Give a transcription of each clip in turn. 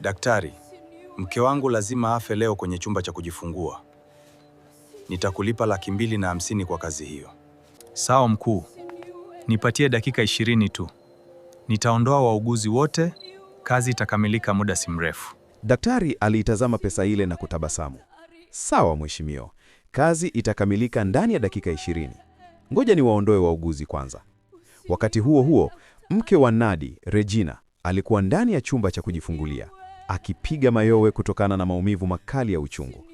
Daktari, mke wangu lazima afe leo kwenye chumba cha kujifungua. Nitakulipa 250,000 kwa kazi hiyo. Sawa mkuu, nipatie dakika 20 tu. Nitaondoa wauguzi wote, kazi itakamilika muda si mrefu. Daktari aliitazama pesa ile na kutabasamu. Sawa mheshimiwa, kazi itakamilika ndani ya dakika 20. Ngoja niwaondoe wauguzi kwanza. Wakati huo huo, mke wa Nadi, Regina, alikuwa ndani ya chumba cha kujifungulia, akipiga mayowe kutokana na maumivu makali ya uchungu.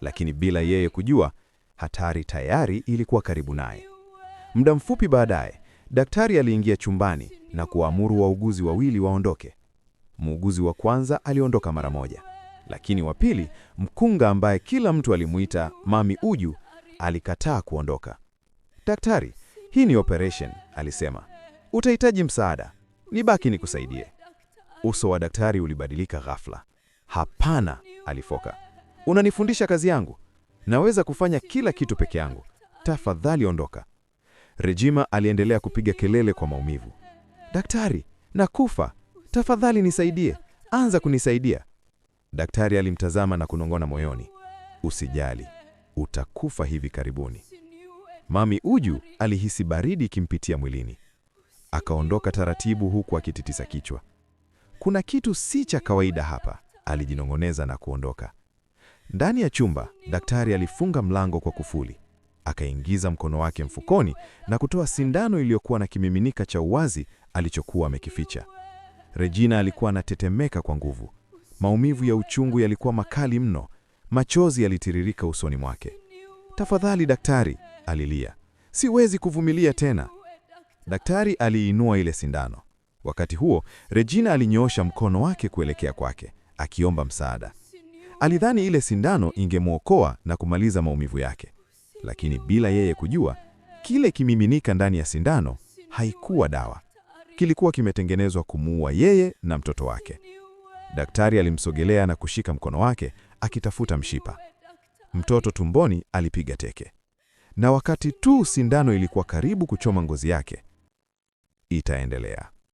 Lakini bila yeye kujua, hatari tayari ilikuwa karibu naye. Muda mfupi baadaye, daktari aliingia chumbani na kuamuru wauguzi wawili waondoke. Muuguzi wa kwanza aliondoka mara moja, lakini wa pili, mkunga ambaye kila mtu alimuita Mami Uju, alikataa kuondoka. Daktari, hii ni operation, alisema. Utahitaji msaada. Nibaki nikusaidie. Uso wa daktari ulibadilika ghafla. Hapana, alifoka. Unanifundisha kazi yangu. Naweza kufanya kila kitu peke yangu. Tafadhali ondoka. Regina aliendelea kupiga kelele kwa maumivu. Daktari, nakufa. Tafadhali nisaidie. Anza kunisaidia. Daktari alimtazama na kunong'ona moyoni. Usijali. Utakufa hivi karibuni. Mami Uju alihisi baridi ikimpitia mwilini. Akaondoka taratibu huku akitikisa kichwa. Kuna kitu si cha kawaida hapa, alijinong'oneza na kuondoka. Ndani ya chumba, daktari alifunga mlango kwa kufuli. Akaingiza mkono wake mfukoni na kutoa sindano iliyokuwa na kimiminika cha uwazi alichokuwa amekificha. Regina alikuwa anatetemeka kwa nguvu. Maumivu ya uchungu yalikuwa makali mno. Machozi yalitiririka usoni mwake. Tafadhali daktari, alilia. Siwezi kuvumilia tena. Daktari aliinua ile sindano. Wakati huo, Regina alinyoosha mkono wake kuelekea kwake, akiomba msaada. Alidhani ile sindano ingemwokoa na kumaliza maumivu yake. Lakini bila yeye kujua, kile kimiminika ndani ya sindano haikuwa dawa. Kilikuwa kimetengenezwa kumuua yeye na mtoto wake. Daktari alimsogelea na kushika mkono wake, akitafuta mshipa. Mtoto tumboni alipiga teke. Na wakati tu sindano ilikuwa karibu kuchoma ngozi yake, itaendelea.